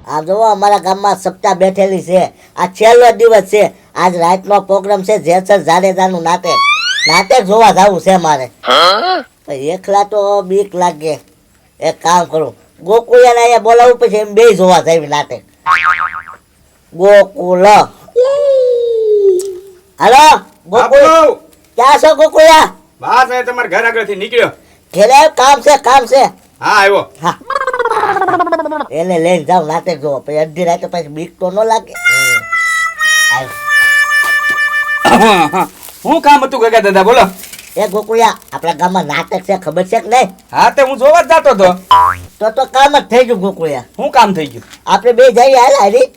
આ જોવો અમારા ગામમાં સપ્તાહ બેઠેલી છે. આ છેલ્લો દિવસ છે. આજ રાતનો પ્રોગ્રામ છે જેસર જાડેજાનું નાટક જોવા જવું છે મારે. એકલા તો બીક લાગે. એક કામ કરું, ગોકુળિયાને અહીંયા બોલાવું, પછી એમ બે જોવા જાય નાટક. ગોકુળ, હાલો ગોકુળ, ક્યાં છો ગોકુળિયા? બસ હવે તમારા ઘર આગળથી નીકળ્યો. ઘરે કામ છે. હા આવ્યો. હા, એને લઈને જાવ નાટક જોવો. પછી અડધી રાતે પછી બીક તો ન લાગે. શું કામ હતું કાકા દાદા, બોલો. એ ગોકુળિયા, આપણા ગામમાં નાટક છે, ખબર છે કે નહીં? હા તે હું જોવા જ જાતો હતો. તો કામ જ થઈ ગયું ગોકુળિયા. શું કામ થઈ ગયું? આપણે બે જઈએ હાલ હારી.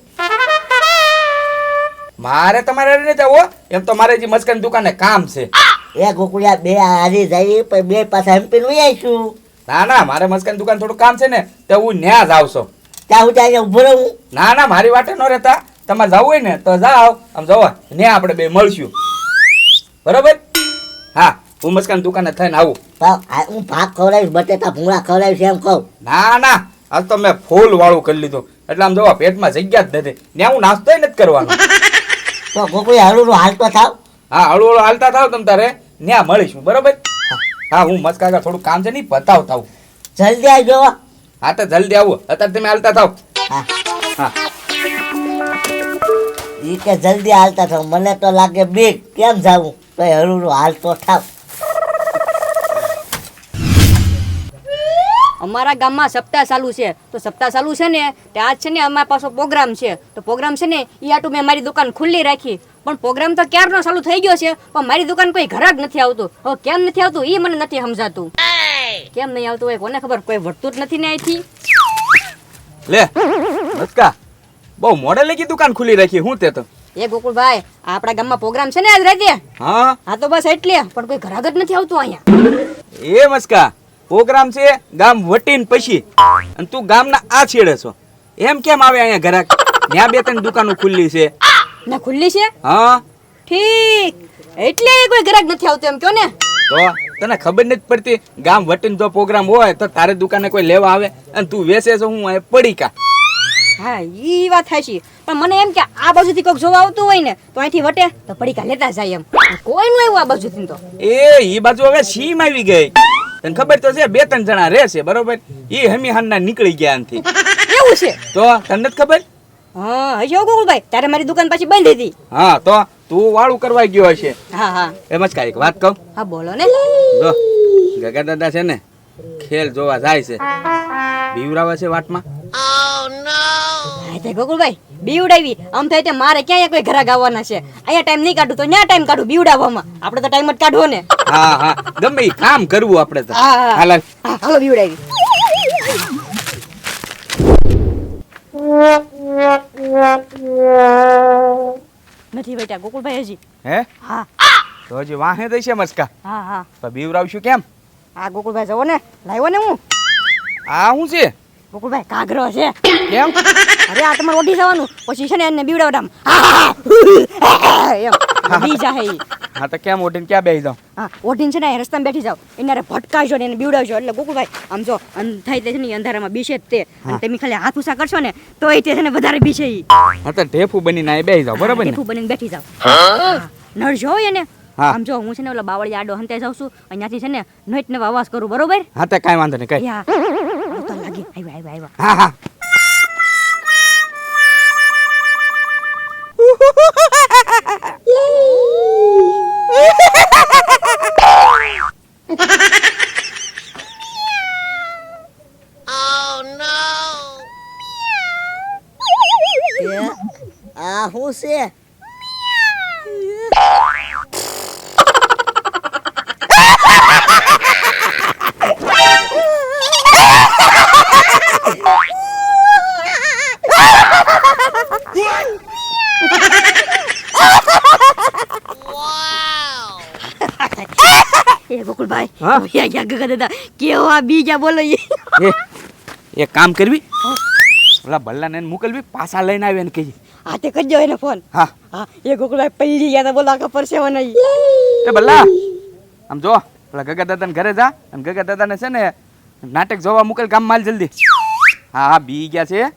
મારે તમારે હારે નથી આવો, એમ તો મારે જે મસ્કન દુકાને કામ છે. એ ગોકુળિયા, બે હારી જઈએ પછી બે પાછા હમ્પી લઈ આવીશું. ના ના, મારે મસ્કન દુકાન થોડું કામ છે ને, તો હું ન્યા જ આવશો. ત્યાં હું ત્યાં ઉભો રહું? ના ના, મારી વાટે ન રહેતા. તમારે જવું હોય ને તો જાઓ, આમ જવા ન્યા આપણે બે મળશું, બરોબર? હા, હું મસ્કન દુકાને થઈને આવું. હું ભાગ ખવડાવીશ, બટેટા ભૂંગળા ખવડાવીશ એમ કહું. ના ના, આજ તો મેં ફૂલ વાળું કરી લીધું, એટલે આમ જોવા પેટમાં જગ્યા જ નથી. ત્યાં હું નાસ્તો નથી કરવાનો. તો ગોકુળિયા હળું હાલતો થાવ. હા, હળવું હળવું હાલતા થાવ તમ તારે, ત્યાં મળીશું, બરોબર? હા, હું મસ્કાગા થોડું કામ છે નહીં બતાવતા આવું. જલ્દી આવજો. હા તો જલ્દી આવું, અત્યારે તમે હાલતા થાવ. હા હા, ઈ કે જલ્દી હાલતા થાવ. મને તો લાગે બીક, કેમ જાવું? તો હળું હાલતો થાવ. અમારા ગામમાં સપ્તાહ ચાલુ છે, તો સપ્તાહ ચાલુ છે ને તે આજ છે ને અમારા પાછો પ્રોગ્રામ છે. તો પ્રોગ્રામ છે ને એ આટું મેં મારી દુકાન ખુલ્લી રાખી, પણ પ્રોગ્રામ તો ક્યારનો ચાલુ થઈ ગયો છે, પણ મારી દુકાન કોઈ ઘરાક નથી આવતું. હવે કેમ નથી આવતું એ મને નથી સમજાતું. કેમ નહીં આવતું હોય કોને ખબર, કોઈ વળતું જ નથી ને અહીંથી. લે મસ્કા, બહુ મોડે લગી દુકાન ખુલ્લી રાખી. હું તે તો એ ગોકુળભાઈ, આપણા ગામમાં પ્રોગ્રામ છે ને આજ રાતે. હા હા તો બસ એટલે, પણ કોઈ ઘરાક જ નથી આવતું અહીંયા. એ મસ્કા, પ્રોગ્રામ છે ગામ વટીન પછી, અને તું ગામના આ છેડે છો, એમ કેમ આવે અહીંયા ઘરાક? ત્યાં બે ત્રણ દુકાનો ખુલ્લી છે. ના ખુલ્લી છે? હા ઠીક, એટલે કોઈ ઘરાક નથી આવતું એમ કયો ને. તો તને ખબર નથી પડતી, ગામ વટીન જો પ્રોગ્રામ હોય તો તારે દુકાને કોઈ લેવા આવે, અને તું વેચે છો હું અહીં પડીકા. હા ઈ વાત થાય છે, પણ મને એમ કે આ બાજુથી કોઈક જોવા આવતું હોય ને તો અહીંથી વટે તો પડીકા લેતા જાય એમ. કોઈ નું આવ્યું આ બાજુથી તો. ઈ બાજુ હવે સીમ આવી ગઈ. તને ખબર તો છે, બે ત્રણ જણા રહેશે, બરોબર? ઈ હમી હાનના નીકળી ગયા આનથી. એવું છે? તો તને નથી ખબર? હા હજી ગોકુળભાઈ, તારે મારી દુકાન પાછી બંધ હતી. હા, તો તું વાળું કરવા ગયો હશે. હા હા એમ જ કાંઈક વાત કહું. હા બોલો ને. જો ગગા દાદા છે ને, ખેલ જોવા જાય છે, બીવરાવે છે વાટમાં. હા તે ગોકુળભાઈ બીવડાવી, આમ થાય તે મારે ક્યાં કોઈ ઘરાક આવવાના છે. અહીંયા ટાઈમ નહીં કાઢું તો ન્યા ટાઈમ કાઢું બીવડાવવામાં. આપણે તો ટાઈમ જ કાઢવો ને. હા હા, ગમે ઈ કામ કરવું આપણે તો. હા હા હાલ હા, હાલો બીવડાવી. નથી બેટા ગોકુળભાઈ હજી. હે? હા તો હજી વાહે દઈ છે મસ્કા. હા હા તો બીવરાવશું કેમ? હા ગોકુળભાઈ જવો ને, લાવ્યો ને હું. આ શું છે? ગોકુળભાઈ કાગરો છે. કેમ? અરે આ તમારે ઓઢી જવાનું, પછી છે ને એને બીવડાવડામ એમ બી જાહે ઈ. હા તો કેમ ઓઢીને ક્યાં બેસી જાઉં? હા ઓઢીને છે ને અહીં રસ્તામાં બેઠી જાવ, એને ભટકાવજો ને એને બીવડાવજો. એટલે ગોકુળભાઈ આમ જો થાય તે છે ને ઈ અંધારામાં બીશે જ તે, અને તમે ખાલી હાથ ઉસા કરશો ને તો એ તે છે ને વધારે બીશે ઈ. હા તો ઢેફું બનીને અહીં બેસી જાવ, બરોબર ને? ટેફુ બનીને બેઠી જાવ. નડજો હો એને. હા. આમ જો હું છે ને ઓલા બાવળિયા આડો હંતે જાઉં છું, અહીંયાથી છે ને નોઈટ નવા અવાજ કરું, બરોબર? હા તો કાંઈ વાંધો નહીં, કઈ. યા આવતા લાગી, આવ્યા. હા હા. આ શું છે? એ ગોકુળભાઈ, હા? ગયા ગગા દાદા કેવા બીજા બોલો ઈ. એક કામ કરવી, ઓલા ભલ્લાને મોકલવી, પાછા લઈને આવી ને કહીએ. હા તે કરજો એને ફોન. હા. હા એ ગોકુળભાઈ પલ્લી ગયા તા બોલો આખા પરસેવા નહીં. એ ભલ્લા, આમ જો પેલા ગગા દાદાને ઘરે જા, અને ગગા દાદાને છે ને નાટક જોવા મોકલ, કામ માલ જલ્દી. હા હા, બી ગયા છે.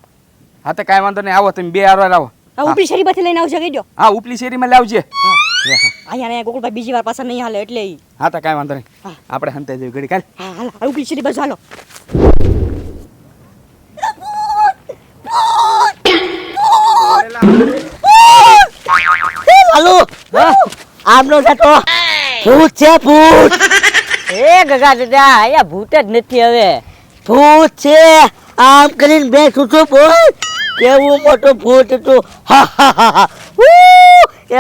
હા તો કાંઈ વાંધો નહીં, આવો તમે બે હારવાર આવો. આ ઉપરી શેરી પરથી લઈને આવજો કહેજો. હા ઉપલી શેરીમાં લાવજે. લે, હા. અહીંયા ગોકુલભાઈ બીજી વાર પાછા નહીં હાલે એટલે ઈ. હા તો કાંઈ વાંધો નહીં, હા. આપણે હંતે જઈએ ઘડી કાલ. હા હાલો આ ઉપરી શેરી બાજુ હાલો. હાલો આમનો જતો ભૂત છે ભૂત. એ ગગા દાદા અહીંયા ભૂત જ નથી હવે. ભૂત છે આમ કરીને બેઠું છું બોલ કેવું મોટું ભૂત હતું. હા હા હા હા ઉ,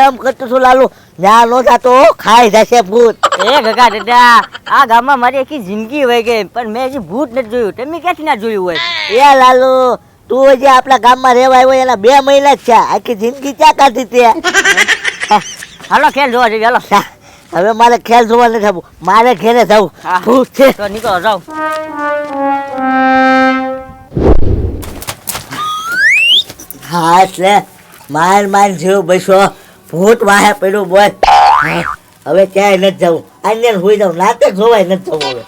એમ કરતું છું લાલુ ના નો જાતો ખાઈ જશે ભૂત. એ ગગા દાદા આ ગામમાં મારી આખી જિંદગી વહી ગઈ પણ મેં હજી ભૂત નથી જોયું. તમે ક્યાંથી ના જોયું હોય? એ લાલુ તું જે આપણા ગામમાં રહેવા આવ્યો એના 2 મહિના જ છે આખી જિંદગી ક્યાં કાઢી તે. હાલો ખેલ જોવા જઈએ હાલો. હવે મારે ખેલ જોવા નથી આવવું મારે ઘેરે જવું હા. ભૂત છે. તો નીકળો જાઓ. હા એટલે માર માર જેવું બેસો ભૂત વાહે પડ્યું બોલ. હા, હવે ક્યાંય નથી જવું અહીંયા હોઈ જાઉં નાટક જોવાય નથી જવું હવે.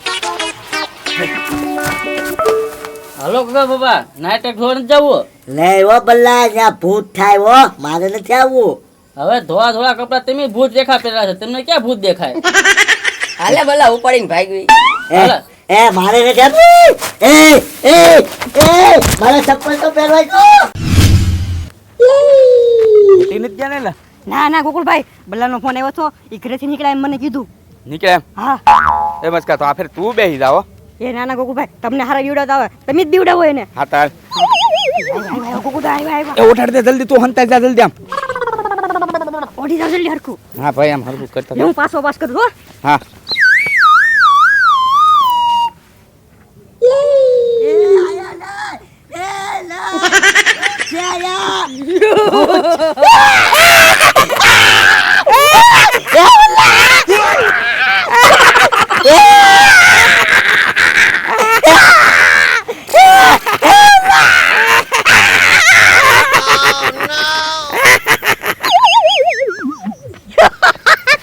હાલો ગગા બાબા નાટક જોવા નથી જવું. નહીં હો બલ્લા ત્યાં ભૂત થાય હો મારે નથી આવવું. હવે ધોળા ધોળા કપડા તમે ભૂત દેખા પહેલા છે તમને ક્યાં ભૂત દેખાય? હાલે ભલા ઉપાડીને ભાગવી. એ મારે નથી આવવું. એ મારે ચપ્પલ તો પહેરવાય તો. મોટી નથી ગયા ને લે. ના ના ગોકુલભાઈ બલ્લાનો ફોન આવ્યો હતો ઈ ઘરેથી નીકળ્યા એમ મને કીધું. નીકળે એમ હા એમ જ કાં તો આ ફેર તું બેસી જાઓ. એ ના ના ગોકુલભાઈ તમને હારા બીવડાવતા આવે તમે જ બીવડાવો એને. હા તાર ગોકુલભાઈ આવ્યા એ ઉઠાડ દે જલ્દી, તું હંતા જા જલ્દી આમ. ઓડી જાવ જલ્દી હરખું. હા ભાઈ આમ હરકું કરતા હું પાછો પાસ કરું હો. હા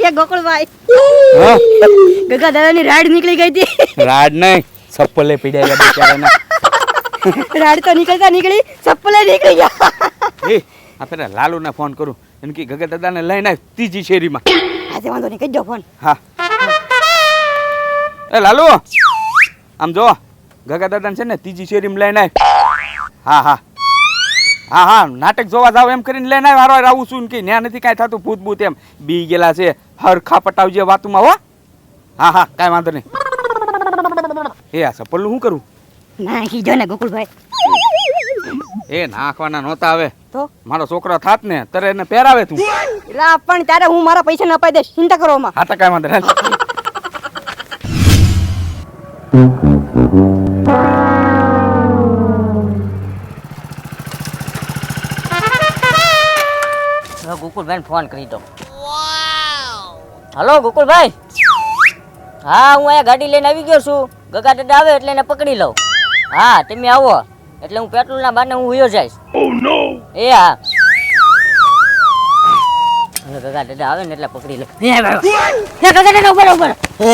એ ગોકુલભાઈ હા ગગા દાદાની રાડ નીકળી ગઈ હતી. રાડ નહીં ચપ્પલે પીડ્યા બિચારાના. રાડ તો નીકળી ચપ્પલે નીકળી ગયા. એ આ ફેર લાલુને ફોન કરું એમ કે ગગા દાદાને લઈને આવ ત્રીજી શેરીમાં. આજે વાંધો નહીં કહેજો ફોન. હા એ લાલુ આમ જો ગગા દાદાને છે ને ત્રીજી શેરીમાં લઈને આવ. હા હા હા હા નાટક જોવા જાવ એમ કરીને લઈને આવ. હારો આવું છું કે ન્યા નથી કાંઈ થતું ભૂત ભૂત એમ બી ગયેલા છે હરખા પટાવજે વાતુમાં હો. હા હા કાંઈ વાંધો નહીં. એ આ ચપ્પલનું શું કરું? ના કીજો ને ગોકુલભાઈ. એ નાખવાના નહોતા હવે તો મારો છોકરો થાત ને ત્યારે એને પહેરાવે તું. એટલે પણ ત્યારે હું મારા પૈસા ન અપાઈ દઈશ ચિંતા કરો માં. હા તો કાંઈ વાંધો નહીં. ગોકુલભાઈ ફોન કરી દો. હલો ગોકુલભાઈ. હા હું અહીંયા ગાડી લઈને આવી ગયો છું. ગગા દાદા આવે એટલે એને પકડી લઉં. હા તમે આવો એટલે હું પેટ્રોલ ના બાને હું હુયો જઈશ. એ હા હવે ગગા દાદા આવે ને એટલે પકડી લઉં. ગગા દાદા ઉભા રહો, ઉભા રહો. એ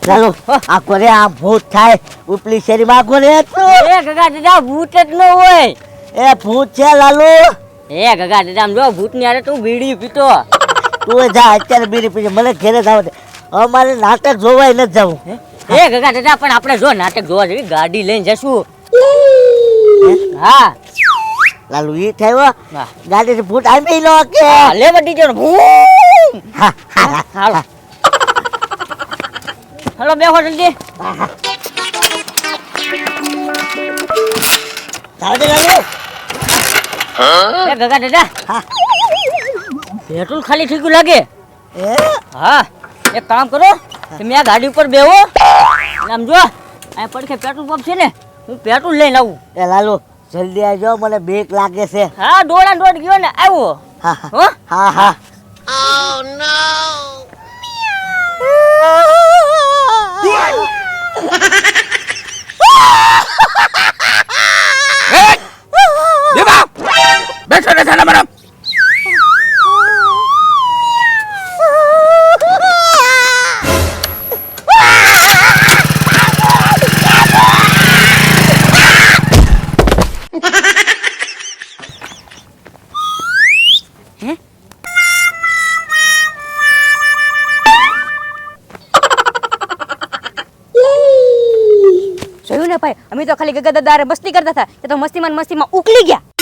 ચાલો આ કોરે આ ભૂત થાય ઉપલી શેરીમાં કોરે હતું. એ ગગા દાદા ભૂત જ ન હોય. એ ભૂત છે લાલુ. એ ગગા દાદા આમ જો ભૂત ની હારે તું બીડી પીતો. તું જા અત્યારે બીડી પીજે મને ઘેરે જવા દે અમારે નાટક જોવાય નથી જવું. એ ગગા દાદા પણ આપણે જો નાટક જોવા જઈએ ગાડી લઈને જશું. હા લાલુ ઈ થયો હા. ગાડી ભૂત આવી લો કે લે બધી જો ભૂ. હા, હા, હાલો હાલો બેહો જલ્દી. જાવ દે લાલુ. એ ગગા દાદા હા. પેટ્રોલ ખાલી થઈ ગયું લાગે. એ હા એક કામ કરો તમે આ ગાડી ઉપર બેહો અને આમ જો આ પડખે પેટ્રોલ પંપ છે ને હું પેટ્રોલ લઈને આવું. એ લાલુ જલ્દી આવજો મને બીક લાગે છે. હા દોડા દોડ ગયો ને આવ્યો. હા હા હો હા હા બેઠો ને થાના મેડમ. ભાઈ અમે તો ખાલી ગગા દાદા હારે મસ્તી કરતા હતા તે તો મસ્તીમાં ને મસ્તીમાં ઉકલી ગયા